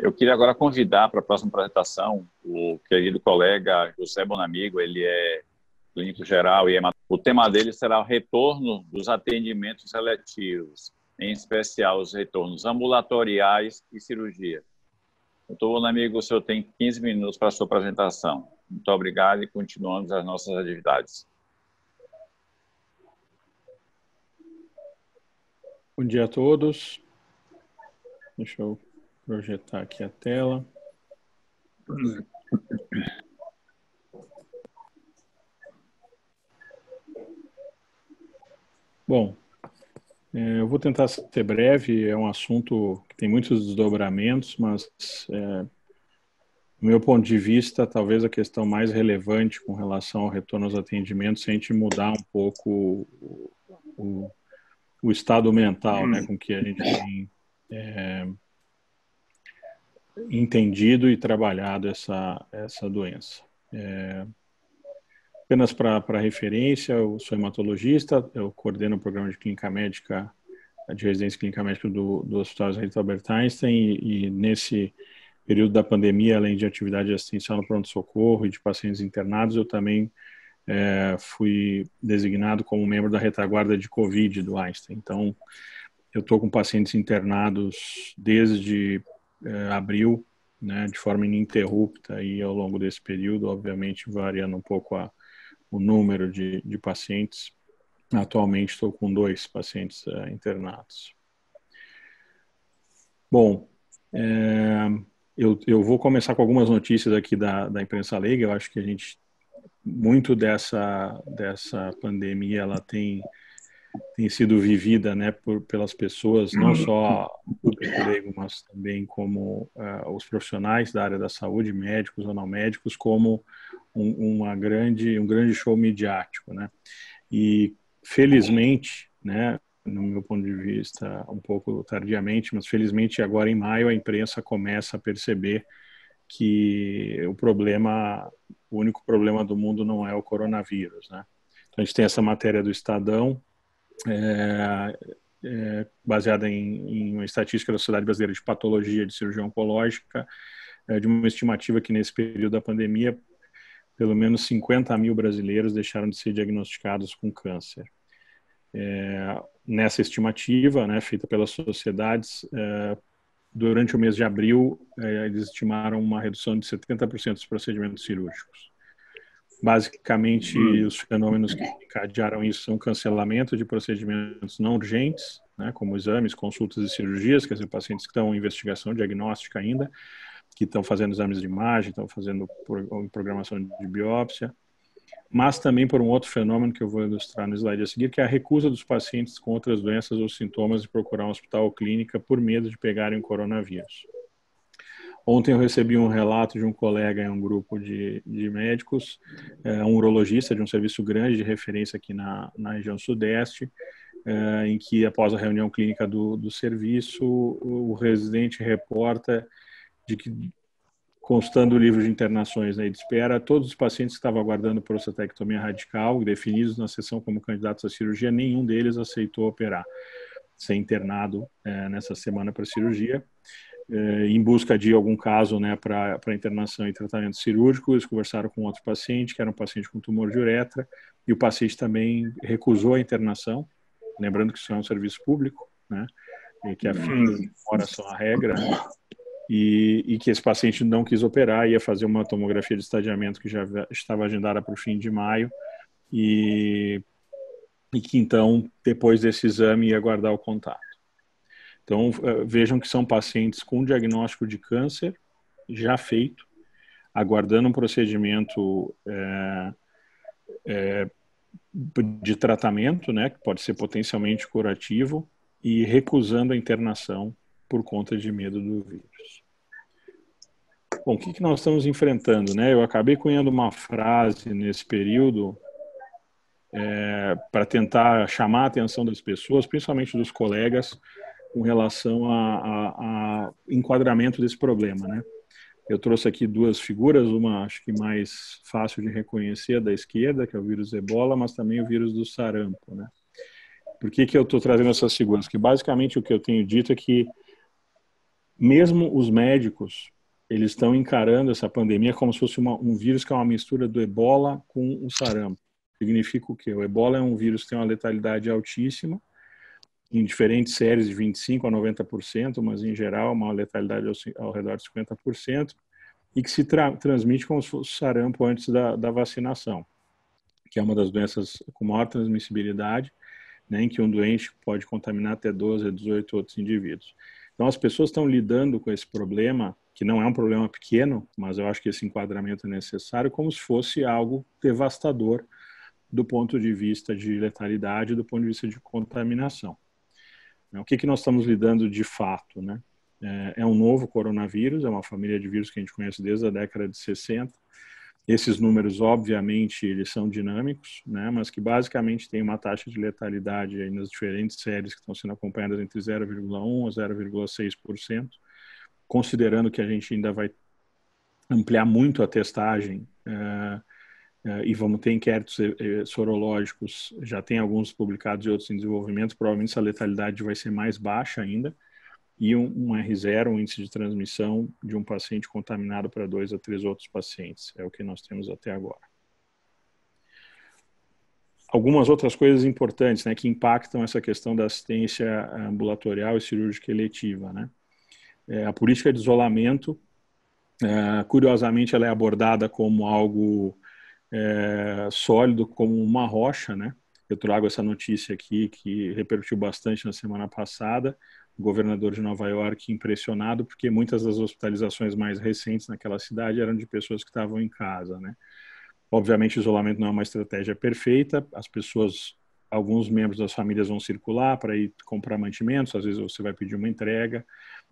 Eu queria agora convidar para a próxima apresentação o querido colega José Bonamigo. Ele é clínico geral e o tema dele será o retorno dos atendimentos eletivos, em especial os retornos ambulatoriais e cirurgia. Doutor Bonamigo, o senhor tem 15 minutos para a sua apresentação. Muito obrigado e continuamos as nossas atividades. Bom dia a todos. Deixa eu projetar aqui a tela. Bom, eu vou tentar ser breve. É um assunto que tem muitos desdobramentos, mas do meu ponto de vista, talvez a questão mais relevante com relação ao retorno aos atendimentos, se a gente mudar um pouco o estado mental, né, com que a gente tem entendido e trabalhado essa doença. Apenas para referência, eu sou hematologista, eu coordeno o programa de clínica médica, de residência clínica médica do Hospital Israelita Albert Einstein, e nesse período da pandemia, além de atividade assistencial no pronto-socorro e de pacientes internados, eu também fui designado como membro da retaguarda de Covid do Einstein. Então, eu estou com pacientes internados desde abril, né, de forma ininterrupta, e ao longo desse período, obviamente, variando um pouco o número de pacientes. Atualmente estou com 2 pacientes internados. Bom, eu vou começar com algumas notícias aqui da imprensa leiga. Eu acho que muito dessa pandemia, ela tem sido vivida, né, pelas pessoas, não só o público leigo, mas também como os profissionais da área da saúde, médicos ou não médicos, como um grande show midiático, né? E felizmente, né, no meu ponto de vista, um pouco tardiamente, mas felizmente agora em maio a imprensa começa a perceber que o único problema do mundo não é o coronavírus, né? Então a gente tem essa matéria do Estadão, baseada em uma estatística da Sociedade Brasileira de Patologia de Cirurgia Oncológica, de uma estimativa que nesse período da pandemia, pelo menos 50 mil brasileiros deixaram de ser diagnosticados com câncer. Nessa estimativa, né, feita pelas sociedades, durante o mês de abril, eles estimaram uma redução de 70% dos procedimentos cirúrgicos. Basicamente, os fenômenos que encadearam isso são cancelamento de procedimentos não urgentes, né, como exames, consultas e cirurgias, quer dizer, pacientes que estão em investigação diagnóstica ainda, que estão fazendo exames de imagem, estão fazendo programação de biópsia, mas também por um outro fenômeno que eu vou ilustrar no slide a seguir, que é a recusa dos pacientes com outras doenças ou sintomas de procurar um hospital ou clínica por medo de pegarem o coronavírus. Ontem eu recebi um relato de um colega em um grupo de médicos, um urologista de um serviço grande de referência aqui na região sudeste, em que após a reunião clínica do serviço, o residente reporta de que, constando o livro de internações, né, de espera, todos os pacientes que estavam aguardando prostatectomia radical, definidos na sessão como candidatos à cirurgia, nenhum deles aceitou operar, ser internado nessa semana para cirurgia. Em busca de algum caso, né, para internação e tratamento cirúrgico, eles conversaram com outro paciente, que era um paciente com tumor de uretra, e o paciente também recusou a internação, lembrando que isso é um serviço público, né, e que a fila de demora são a regra, né, e que esse paciente não quis operar, ia fazer uma tomografia de estadiamento que já estava agendada para o fim de maio, e que então, depois desse exame, ia aguardar o contato. Então, vejam que são pacientes com diagnóstico de câncer já feito, aguardando um procedimento de tratamento, né, que pode ser potencialmente curativo, e recusando a internação por conta de medo do vírus. Bom, o que nós estamos enfrentando, né? Eu acabei cunhando uma frase nesse período para tentar chamar a atenção das pessoas, principalmente dos colegas, com relação a enquadramento desse problema, né? Eu trouxe aqui 2 figuras, uma acho que mais fácil de reconhecer, da esquerda, que é o vírus Ebola, mas também o vírus do sarampo, né? Por que eu estou trazendo essas figuras? Que basicamente o que eu tenho dito é que mesmo os médicos, eles estão encarando essa pandemia como se fosse um vírus que é uma mistura do ebola com o sarampo. Significa o quê? O ebola é um vírus que tem uma letalidade altíssima, em diferentes séries de 25% a 90%, mas em geral uma letalidade ao redor de 50%, e que se transmite como se fosse sarampo antes da vacinação, que é uma das doenças com maior transmissibilidade, né, em que um doente pode contaminar até 12 a 18 outros indivíduos. Então, as pessoas estão lidando com esse problema, que não é um problema pequeno, mas eu acho que esse enquadramento é necessário, como se fosse algo devastador do ponto de vista de letalidade, do ponto de vista de contaminação. O que nós estamos lidando de fato, né? É um novo coronavírus, é uma família de vírus que a gente conhece desde a década de 60. Esses números, obviamente, eles são dinâmicos, né? Mas que basicamente tem uma taxa de letalidade aí nas diferentes séries que estão sendo acompanhadas entre 0,1% a 0,6%, considerando que a gente ainda vai ampliar muito a testagem e vamos ter inquéritos sorológicos, já tem alguns publicados e outros em desenvolvimento, provavelmente essa letalidade vai ser mais baixa ainda, e um R0, um índice de transmissão de um paciente contaminado para 2 a 3 outros pacientes. É o que nós temos até agora. Algumas outras coisas importantes, né, que impactam essa questão da assistência ambulatorial e cirúrgica eletiva, né? A política de isolamento, curiosamente, ela é abordada como algo sólido, como uma rocha, né? Eu trago essa notícia aqui que repercutiu bastante na semana passada. O governador de Nova York impressionado porque muitas das hospitalizações mais recentes naquela cidade eram de pessoas que estavam em casa, né? Obviamente, o isolamento não é uma estratégia perfeita. As pessoas, alguns membros das famílias vão circular para ir comprar mantimentos. Às vezes você vai pedir uma entrega.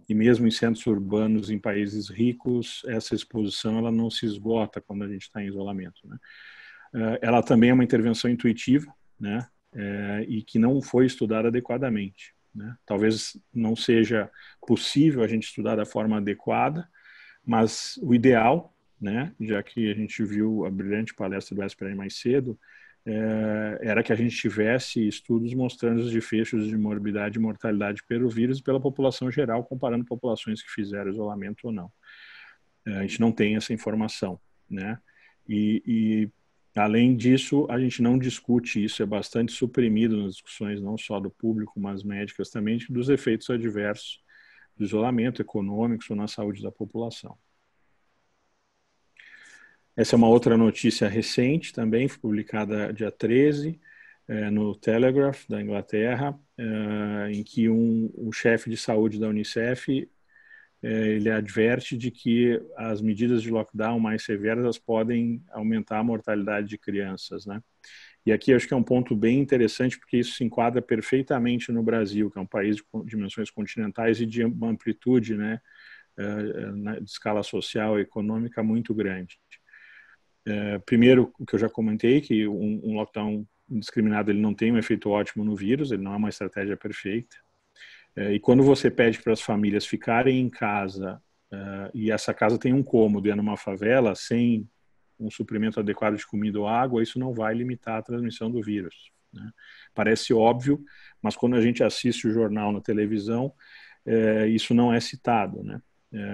E mesmo em centros urbanos, em países ricos, essa exposição ela não se esgota quando a gente está em isolamento, né? Ela também é uma intervenção intuitiva, né? E que não foi estudada adequadamente, né? Talvez não seja possível a gente estudar da forma adequada, mas o ideal, né, já que a gente viu a brilhante palestra do SPRI mais cedo, era que a gente tivesse estudos mostrando os desfechos de morbidade e mortalidade pelo vírus e pela população geral, comparando populações que fizeram isolamento ou não. A gente não tem essa informação, né? E além disso, a gente não discute isso, é bastante suprimido nas discussões, não só do público, mas médicas também, dos efeitos adversos do isolamento econômico ou na saúde da população. Essa é uma outra notícia recente também, foi publicada dia 13, no Telegraph, da Inglaterra, em que o chefe de saúde da Unicef ele adverte de que as medidas de lockdown mais severas podem aumentar a mortalidade de crianças, né? E aqui acho que é um ponto bem interessante, porque isso se enquadra perfeitamente no Brasil, que é um país de dimensões continentais e de uma amplitude, né, de escala social e econômica muito grande. Primeiro, o que eu já comentei, que um lockdown indiscriminado ele não tem um efeito ótimo no vírus, ele não é uma estratégia perfeita. E quando você pede para as famílias ficarem em casa, e essa casa tem um cômodo e é numa favela, sem um suprimento adequado de comida ou água, isso não vai limitar a transmissão do vírus, né? Parece óbvio, mas quando a gente assiste o jornal na televisão, isso não é citado, né?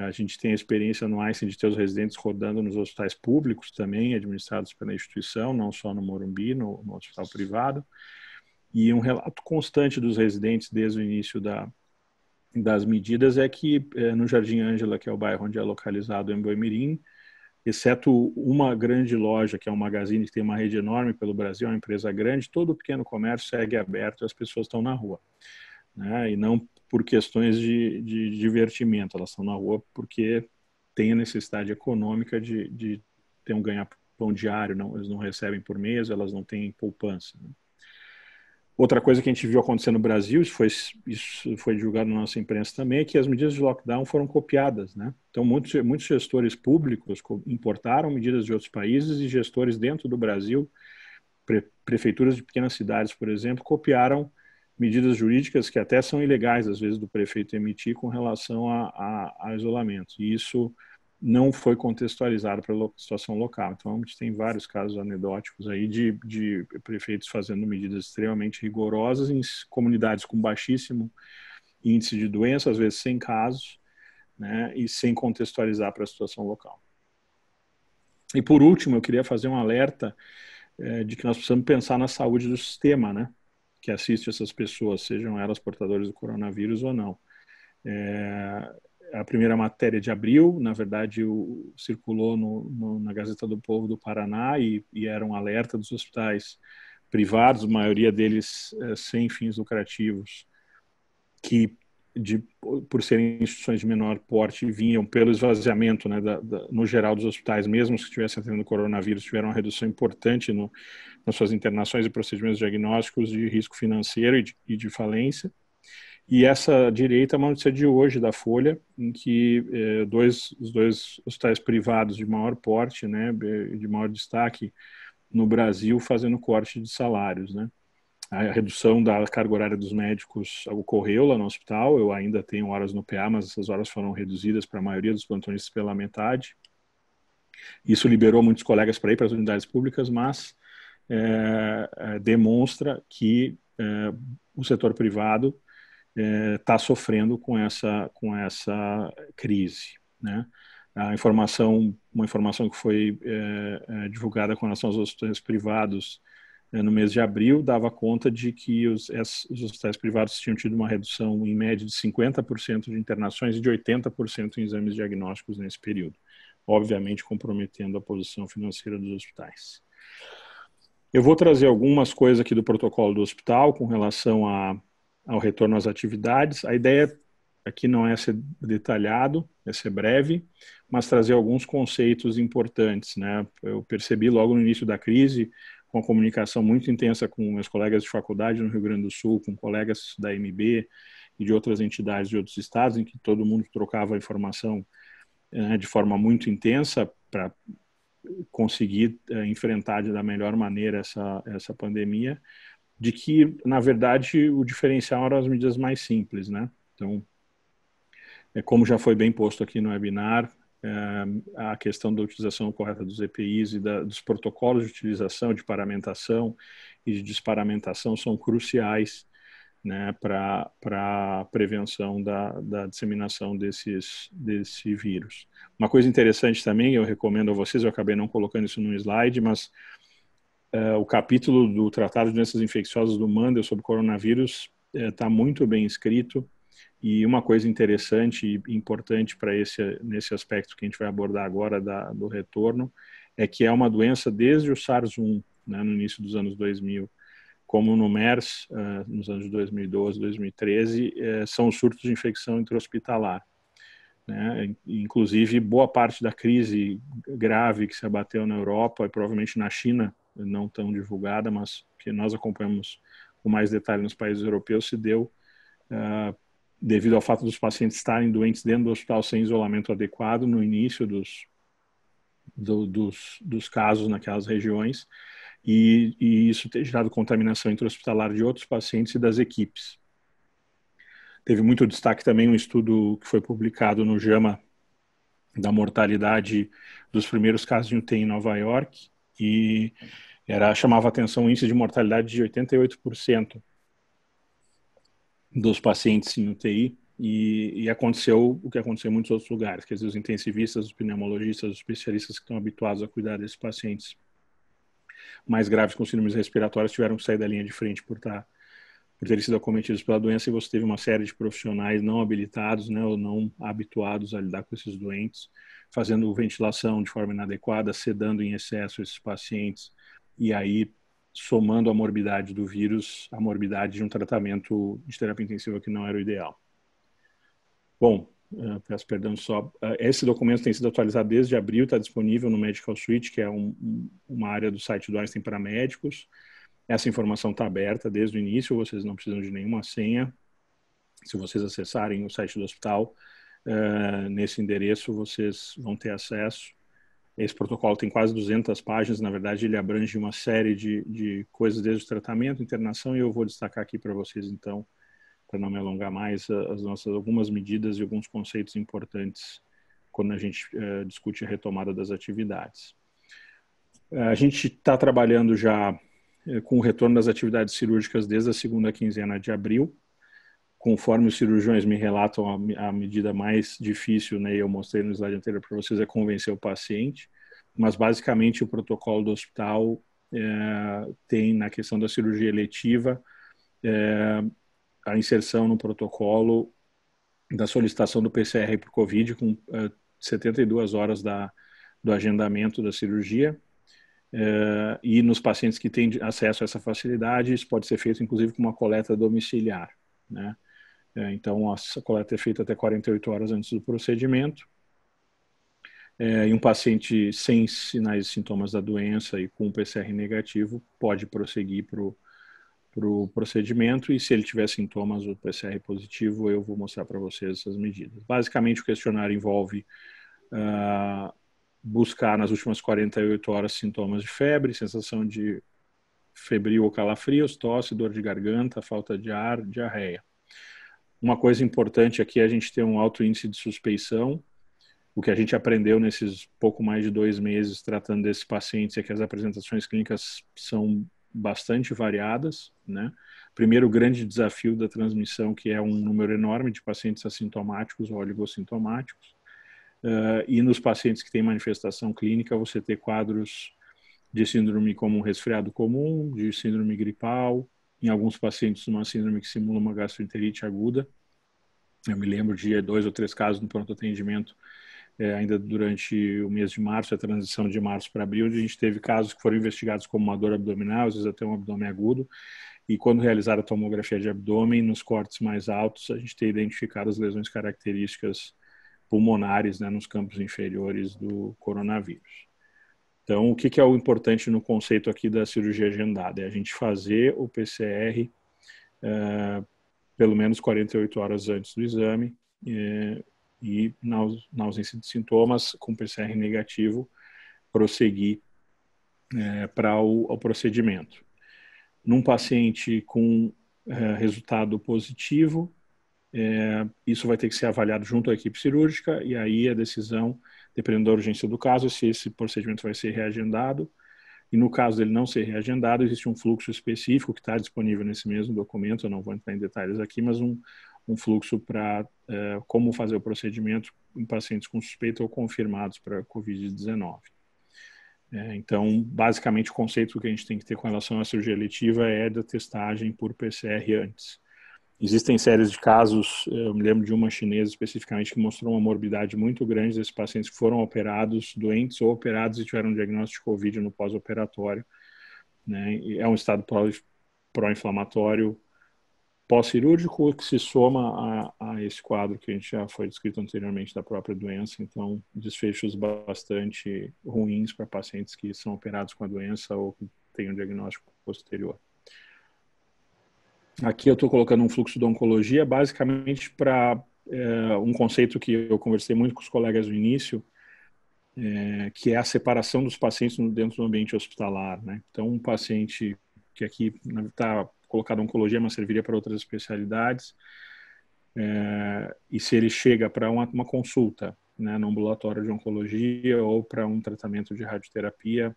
A gente tem a experiência no Einstein de ter os residentes rodando nos hospitais públicos também, administrados pela instituição, não só no Morumbi, no hospital privado, e um relato constante dos residentes desde o início das medidas é que no Jardim Ângela, que é o bairro onde é localizado o Emboimirim, exceto uma grande loja, que é um Magazine, que tem uma rede enorme pelo Brasil, é uma empresa grande, todo o pequeno comércio segue aberto e as pessoas estão na rua, né? E não por questões de divertimento, elas estão na rua porque tem a necessidade econômica de ter um ganha-pão diário, eles não recebem por mês, elas não têm poupança, né? Outra coisa que a gente viu acontecer no Brasil, isso foi divulgado na nossa imprensa também, é que as medidas de lockdown foram copiadas, né? Então, muitos gestores públicos importaram medidas de outros países e gestores dentro do Brasil, prefeituras de pequenas cidades, por exemplo, copiaram medidas jurídicas que até são ilegais, às vezes, do prefeito emitir com relação a isolamento. E isso não foi contextualizado para a situação local. Então, a gente tem vários casos anedóticos aí de prefeitos fazendo medidas extremamente rigorosas em comunidades com baixíssimo índice de doença, às vezes sem casos, né, e sem contextualizar para a situação local. E por último, eu queria fazer um alerta de que nós precisamos pensar na saúde do sistema, né, que assiste essas pessoas, sejam elas portadoras do coronavírus ou não. A primeira matéria de abril, na verdade, circulou na Gazeta do Povo do Paraná e era um alerta dos hospitais privados, a maioria deles sem fins lucrativos, que por serem instituições de menor porte vinham pelo esvaziamento, né, no geral dos hospitais, mesmo que estivessem atendendo coronavírus, tiveram uma redução importante nas suas internações e procedimentos diagnósticos de risco financeiro e de falência. E essa direita é uma notícia de hoje da Folha, em que os dois hospitais privados de maior porte, né, de maior destaque no Brasil, fazendo corte de salários, né. A redução da carga horária dos médicos ocorreu lá no hospital. Eu ainda tenho horas no PA, mas essas horas foram reduzidas para a maioria dos plantonistas pela metade. Isso liberou muitos colegas para ir para as unidades públicas, mas demonstra que o setor privado está sofrendo com essa crise, né? Uma informação que foi divulgada com relação aos hospitais privados no mês de abril dava conta de que os hospitais privados tinham tido uma redução em média de 50% de internações e de 80% em exames diagnósticos nesse período, obviamente comprometendo a posição financeira dos hospitais. Eu vou trazer algumas coisas aqui do protocolo do hospital com relação ao retorno às atividades. A ideia aqui não é ser detalhado, é ser breve, mas trazer alguns conceitos importantes, né? Eu percebi logo no início da crise, com a comunicação muito intensa com meus colegas de faculdade no Rio Grande do Sul, com colegas da MB e de outras entidades de outros estados, em que todo mundo trocava informação de forma muito intensa para conseguir enfrentar da melhor maneira essa pandemia, de que, na verdade, o diferencial eram as medidas mais simples, né? Então, como já foi bem posto aqui no webinar, a questão da utilização correta dos EPIs e dos protocolos de utilização, de paramentação e de desparamentação são cruciais, né, para a prevenção da disseminação desse vírus. Uma coisa interessante também, eu recomendo a vocês, eu acabei não colocando isso no slide, mas o capítulo do Tratado de Doenças Infecciosas do Mandel sobre coronavírus está muito bem escrito. E uma coisa interessante e importante para nesse aspecto que a gente vai abordar agora do retorno é que é uma doença desde o SARS-1, né, no início dos anos 2000, como no MERS, nos anos 2012, 2013, são surtos de infecção intra-hospitalar, né? Inclusive, boa parte da crise grave que se abateu na Europa e provavelmente na China, não tão divulgada, mas que nós acompanhamos com mais detalhe nos países europeus, se deu devido ao fato dos pacientes estarem doentes dentro do hospital sem isolamento adequado no início dos casos naquelas regiões, e isso ter gerado contaminação intra-hospitalar de outros pacientes e das equipes. Teve muito destaque também um estudo que foi publicado no JAMA da mortalidade dos primeiros casos de UTI em Nova York, e chamava atenção o índice de mortalidade de 88% dos pacientes em UTI, e aconteceu o que aconteceu em muitos outros lugares, quer dizer, os intensivistas, os pneumologistas, os especialistas que estão habituados a cuidar desses pacientes mais graves com síndromes respiratórias tiveram que sair da linha de frente por terem sido acometidos pela doença, e você teve uma série de profissionais não habilitados, né, ou não habituados a lidar com esses doentes, fazendo ventilação de forma inadequada, sedando em excesso esses pacientes, e aí somando a morbidade do vírus, a morbidade de um tratamento de terapia intensiva que não era o ideal. Bom, peço perdão só. Esse documento tem sido atualizado desde abril, está disponível no Medical Suite, que é uma área do site do Einstein para médicos. Essa informação está aberta desde o início, vocês não precisam de nenhuma senha. Se vocês acessarem o site do hospital, nesse endereço vocês vão ter acesso. Esse protocolo tem quase 200 páginas, na verdade ele abrange uma série de coisas desde o tratamento, internação, e eu vou destacar aqui para vocês, então, para não me alongar mais, algumas medidas e alguns conceitos importantes quando a gente discute a retomada das atividades. A gente está trabalhando já com o retorno das atividades cirúrgicas desde a segunda quinzena de abril. conforme os cirurgiões me relatam, a medida mais difícil, né, eu mostrei no slide anterior para vocês, é convencer o paciente, mas basicamente o protocolo do hospital tem, na questão da cirurgia eletiva, a inserção no protocolo da solicitação do PCR para o COVID com 72 horas do agendamento da cirurgia, e nos pacientes que têm acesso a essa facilidade, isso pode ser feito inclusive com uma coleta domiciliar, né? Então, a coleta é feita até 48 horas antes do procedimento, e um paciente sem sinais e sintomas da doença e com PCR negativo pode prosseguir para o procedimento, e se ele tiver sintomas ou PCR positivo, eu vou mostrar para vocês essas medidas. Basicamente, o questionário envolve buscar nas últimas 48 horas sintomas de febre, sensação de febril ou calafrios, tosse, dor de garganta, falta de ar, diarreia. Uma coisa importante aqui é a gente ter um alto índice de suspeição. O que a gente aprendeu nesses pouco mais de 2 meses tratando desses pacientes é que as apresentações clínicas são bastante variadas, né? Primeiro, o grande desafio da transmissão, que é um número enorme de pacientes assintomáticos ou oligossintomáticos. E nos pacientes que têm manifestação clínica, você ter quadros de síndrome como um resfriado comum, de síndrome gripal, em alguns pacientes uma síndrome que simula uma gastroenterite aguda. Eu me lembro de 2 ou 3 casos no pronto atendimento, ainda durante o mês de março, a transição de março para abril, onde a gente teve casos que foram investigados como uma dor abdominal, às vezes até um abdômen agudo, e quando realizaram a tomografia de abdômen, nos cortes mais altos, a gente tem identificado as lesões características pulmonares, né, nos campos inferiores do coronavírus. Então, o que é o importante no conceito aqui da cirurgia agendada? É a gente fazer o PCR pelo menos 48 horas antes do exame e na ausência de sintomas, com PCR negativo, prosseguir para o procedimento. Num paciente com resultado positivo, isso vai ter que ser avaliado junto à equipe cirúrgica, e aí a decisão, dependendo da urgência do caso, se esse procedimento vai ser reagendado. E no caso dele não ser reagendado, existe um fluxo específico que está disponível nesse mesmo documento, eu não vou entrar em detalhes aqui, mas um fluxo para como fazer o procedimento em pacientes com suspeita ou confirmados para Covid-19. Então, basicamente, o conceito que a gente tem que ter com relação à cirurgia eletiva é da testagem por PCR antes. Existem séries de casos, eu me lembro de uma chinesa especificamente que mostrou uma morbidade muito grande desses pacientes que foram operados, doentes ou operados e tiveram um diagnóstico de Covid no pós-operatório, né? E é um estado pró-inflamatório pós-cirúrgico que se soma a esse quadro que a gente já foi descrito anteriormente da própria doença, então desfechos bastante ruins para pacientes que são operados com a doença ou que têm um diagnóstico posterior. Aqui eu estou colocando um fluxo de oncologia, basicamente para um conceito que eu conversei muito com os colegas no início, que é a separação dos pacientes dentro do ambiente hospitalar, né? Então, um paciente que aqui está colocado oncologia, mas serviria para outras especialidades, e se ele chega para uma consulta, né, no ambulatório de oncologia ou para um tratamento de radioterapia,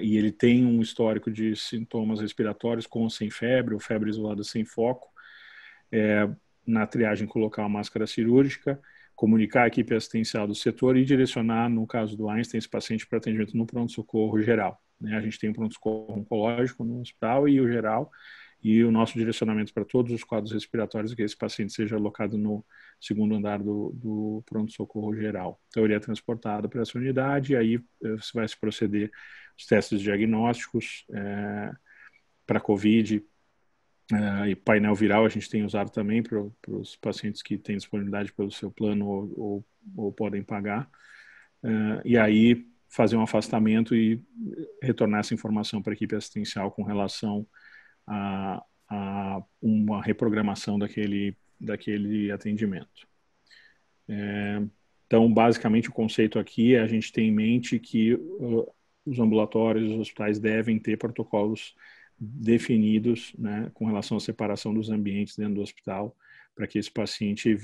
e ele tem um histórico de sintomas respiratórios com ou sem febre, ou febre isolada sem foco, na triagem colocar uma máscara cirúrgica, comunicar a equipe assistencial do setor e direcionar, no caso do Einstein, esse paciente para atendimento no pronto-socorro geral, né? A gente tem um pronto-socorro oncológico no hospital e o geral, e o nosso direcionamento para todos os quadros respiratórios é que esse paciente seja alocado no segundo andar do pronto-socorro geral. Então, ele é transportado para essa unidade, e aí você vai se proceder os testes diagnósticos para COVID e painel viral a gente tem usado também para os pacientes que têm disponibilidade pelo seu plano ou podem pagar. E aí fazer um afastamento e retornar essa informação para a equipe assistencial com relação a uma reprogramação daquele atendimento. Então, basicamente, o conceito aqui é a gente ter em mente que os ambulatórios e os hospitais devem ter protocolos definidos, né, com relação à separação dos ambientes dentro do hospital, para que esse paciente,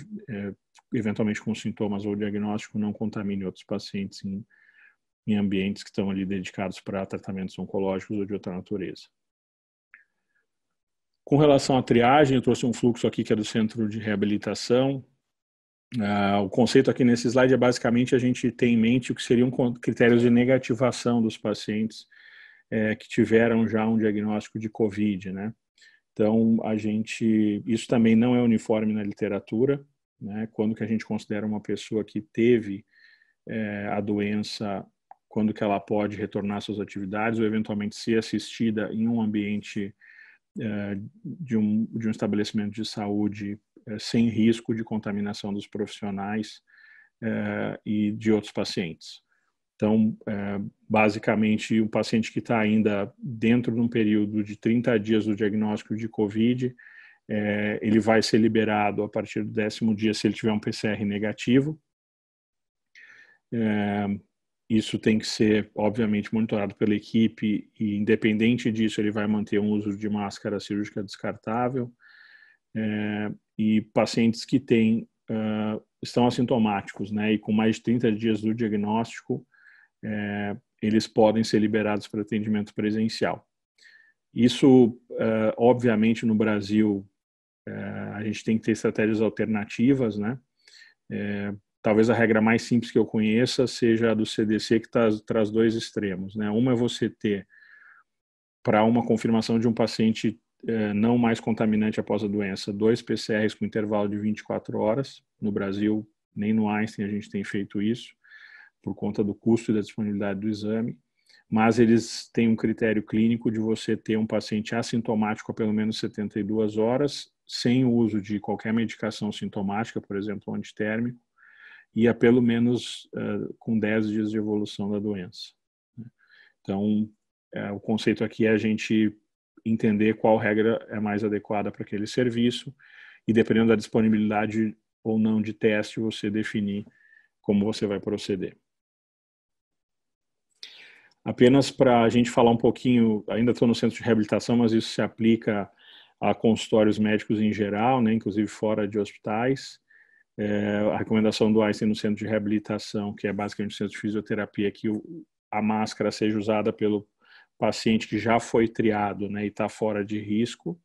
eventualmente com sintomas ou diagnóstico, não contamine outros pacientes em ambientes que estão ali dedicados para tratamentos oncológicos ou de outra natureza. Com relação à triagem, eu trouxe um fluxo aqui que é do centro de reabilitação. O conceito aqui nesse slide é basicamente a gente ter em mente o que seriam critérios de negativação dos pacientes que tiveram já um diagnóstico de COVID, né? Então, isso também não é uniforme na literatura, né? Quando que a gente considera uma pessoa que teve a doença, quando que ela pode retornar às suas atividades ou eventualmente ser assistida em um ambiente de um estabelecimento de saúde sem risco de contaminação dos profissionais e de outros pacientes. Então, basicamente, o paciente que está ainda dentro de um período de 30 dias do diagnóstico de COVID, ele vai ser liberado a partir do 10º dia se ele tiver um PCR negativo. Isso tem que ser, obviamente, monitorado pela equipe e, independente disso, ele vai manter um uso de máscara cirúrgica descartável. E pacientes que estão assintomáticos, né, e com mais de 30 dias do diagnóstico, eles podem ser liberados para atendimento presencial. Isso, obviamente, no Brasil, a gente tem que ter estratégias alternativas, né? Talvez a regra mais simples que eu conheça seja a do CDC, que traz dois extremos, né? Uma é você ter, para uma confirmação de um paciente não mais contaminante após a doença, 2 PCRs com intervalo de 24 horas. No Brasil, nem no Einstein a gente tem feito isso, por conta do custo e da disponibilidade do exame, mas eles têm um critério clínico de você ter um paciente assintomático há pelo menos 72 horas, sem o uso de qualquer medicação sintomática, por exemplo, antitérmico, e há pelo menos com 10 dias de evolução da doença. Então, o conceito aqui é a gente entender qual regra é mais adequada para aquele serviço e, dependendo da disponibilidade ou não de teste, você definir como você vai proceder. Apenas para a gente falar um pouquinho, ainda estou no centro de reabilitação, mas isso se aplica a consultórios médicos em geral, né, inclusive fora de hospitais. A recomendação do Einstein no centro de reabilitação, que é basicamente o centro de fisioterapia, é que a máscara seja usada pelo paciente que já foi triado, né, e está fora de risco,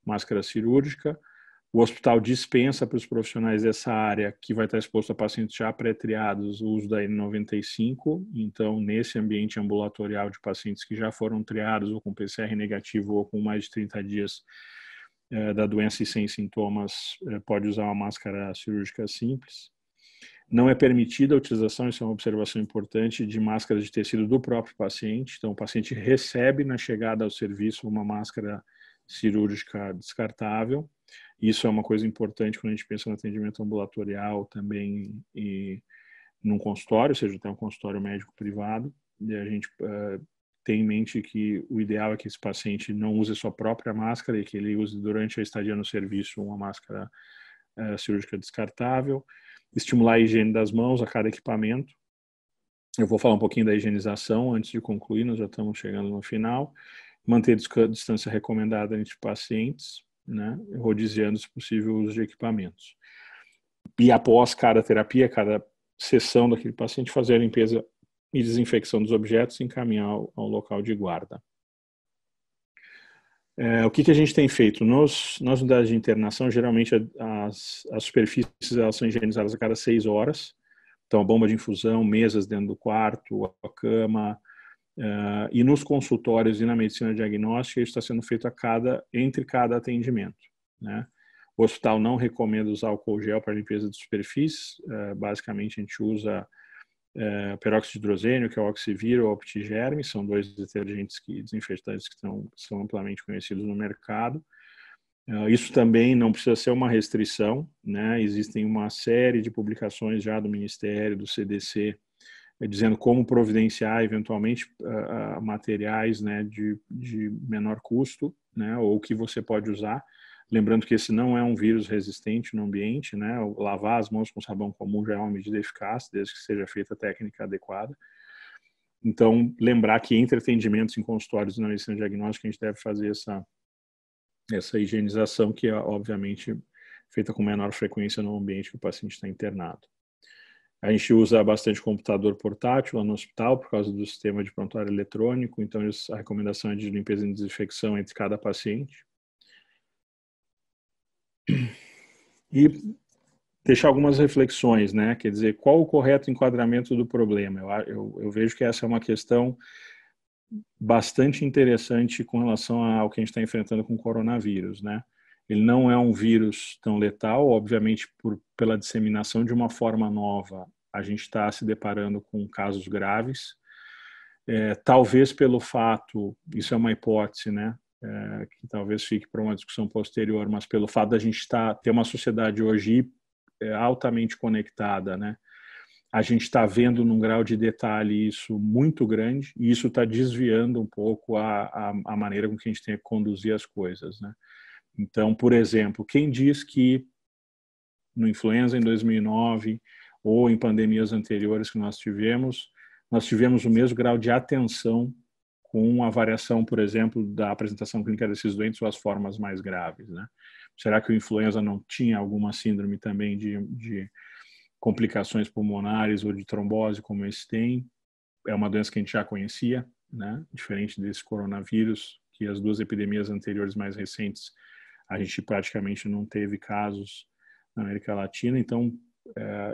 máscara cirúrgica. O hospital dispensa para os profissionais dessa área, que vai estar exposto a pacientes já pré-triados, o uso da N95. Então, nesse ambiente ambulatorial de pacientes que já foram triados ou com PCR negativo ou com mais de 30 dias da doença e sem sintomas, pode usar uma máscara cirúrgica simples. Não é permitida a utilização, isso é uma observação importante, de máscaras de tecido do próprio paciente. Então, o paciente recebe na chegada ao serviço uma máscara cirúrgica descartável. Isso é uma coisa importante quando a gente pensa no atendimento ambulatorial também e num consultório, ou seja, até um consultório médico privado. E a gente tem em mente que o ideal é que esse paciente não use a sua própria máscara e que ele use durante a estadia no serviço uma máscara cirúrgica descartável. Estimular a higiene das mãos a cada equipamento. Eu vou falar um pouquinho da higienização antes de concluir, nós já estamos chegando no final. Manter a distância recomendada entre pacientes, né, rodiziando, se possível, o uso de equipamentos. E após cada terapia, cada sessão daquele paciente, fazer a limpeza e desinfecção dos objetos e encaminhar ao local de guarda. O que a gente tem feito? Nas unidades de internação, geralmente as superfícies elas são higienizadas a cada 6 horas. Então, a bomba de infusão, mesas dentro do quarto, a cama. E nos consultórios e na medicina diagnóstica, isso está sendo feito entre cada atendimento, né? O hospital não recomenda usar álcool gel para limpeza de superfícies. Basicamente, a gente usa peróxido de hidrogênio, que é o Oxivir ou Optigerme, são 2 detergentes desinfetantes que são amplamente conhecidos no mercado. Isso também não precisa ser uma restrição, né? Existem uma série de publicações já do Ministério, do CDC, dizendo como providenciar eventualmente materiais, né, de menor custo, né, ou que você pode usar. Lembrando que esse não é um vírus resistente no ambiente, né? Lavar as mãos com sabão comum já é uma medida eficaz, desde que seja feita a técnica adequada. Então, lembrar que entre atendimentos em consultórios e na medicina diagnóstica, a gente deve fazer essa higienização, que é, obviamente, feita com menor frequência no ambiente que o paciente está internado. A gente usa bastante computador portátil lá no hospital, por causa do sistema de prontuário eletrônico, então a recomendação é de limpeza e desinfecção entre cada paciente. E deixar algumas reflexões, né? Quer dizer, qual o correto enquadramento do problema? Eu vejo que essa é uma questão bastante interessante com relação ao que a gente está enfrentando com o coronavírus, né? Ele não é um vírus tão letal, obviamente, pela disseminação de uma forma nova, a gente está se deparando com casos graves. Talvez pelo fato, isso é uma hipótese, né? Que talvez fique para uma discussão posterior, mas pelo fato da gente ter uma sociedade hoje altamente conectada, né? A gente está vendo num grau de detalhe isso muito grande, e isso está desviando um pouco a maneira com que a gente tem que conduzir as coisas, né? Então, por exemplo, quem diz que no influenza em 2009 ou em pandemias anteriores que nós tivemos o mesmo grau de atenção com a variação, por exemplo, da apresentação clínica desses doentes ou as formas mais graves, né? Será que o influenza não tinha alguma síndrome também de complicações pulmonares ou de trombose, como esse tem? É uma doença que a gente já conhecia, né? Diferente desse coronavírus, que as duas epidemias anteriores mais recentes, a gente praticamente não teve casos na América Latina. Então,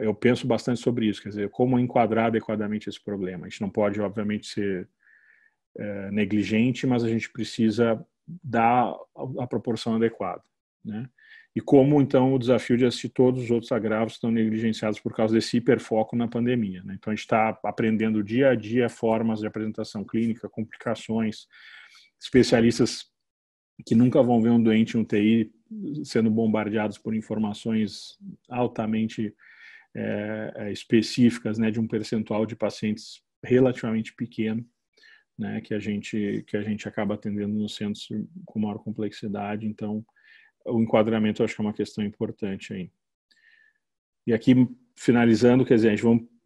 eu penso bastante sobre isso, quer dizer, como enquadrar adequadamente esse problema. A gente não pode, obviamente, ser negligente, mas a gente precisa dar a proporção adequada, né? E como, então, o desafio de assistir todos os outros agravos que estão negligenciados por causa desse hiperfoco na pandemia, né? Então, a gente está aprendendo dia a dia formas de apresentação clínica, complicações, especialistas que nunca vão ver um doente em UTI sendo bombardeados por informações altamente específicas, né, de um percentual de pacientes relativamente pequeno, né, que a gente acaba atendendo nos centros com maior complexidade. Então, o enquadramento eu acho que é uma questão importante aí. E aqui, finalizando, quer dizer,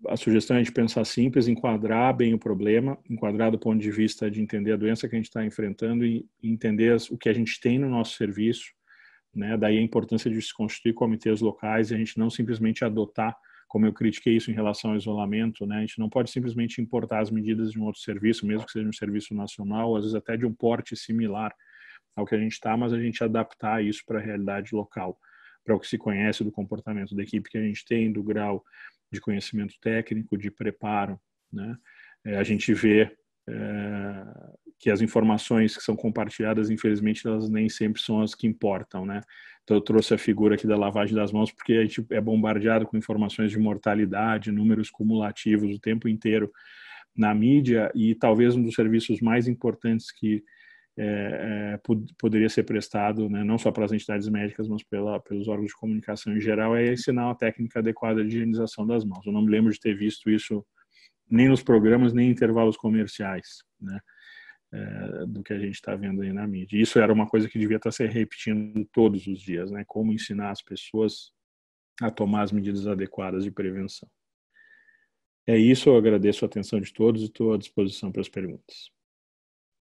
a sugestão é a gente pensar simples, enquadrar bem o problema, enquadrar do ponto de vista de entender a doença que a gente está enfrentando e entender o que a gente tem no nosso serviço, né? Daí a importância de se constituir comitês locais e a gente não simplesmente adotar, como eu critiquei isso em relação ao isolamento, né? A gente não pode simplesmente importar as medidas de um outro serviço, mesmo que seja um serviço nacional, às vezes até de um porte similar ao que a gente está, mas a gente adaptar isso para a realidade local, para o que se conhece do comportamento da equipe que a gente tem, do grau de conhecimento técnico, de preparo, né? A gente vê que as informações que são compartilhadas, infelizmente, elas nem sempre são as que importam, né? Então, eu trouxe a figura aqui da lavagem das mãos porque a gente é bombardeado com informações de mortalidade, números cumulativos o tempo inteiro na mídia, e talvez um dos serviços mais importantes que poderia ser prestado, né, não só para as entidades médicas, mas pelos órgãos de comunicação em geral, é ensinar a técnica adequada de higienização das mãos. Eu não me lembro de ter visto isso nem nos programas, nem em intervalos comerciais, né, do que a gente está vendo aí na mídia. Isso era uma coisa que devia estar se repetindo todos os dias, né, como ensinar as pessoas a tomar as medidas adequadas de prevenção. É isso, eu agradeço a atenção de todos e estou à disposição para as perguntas.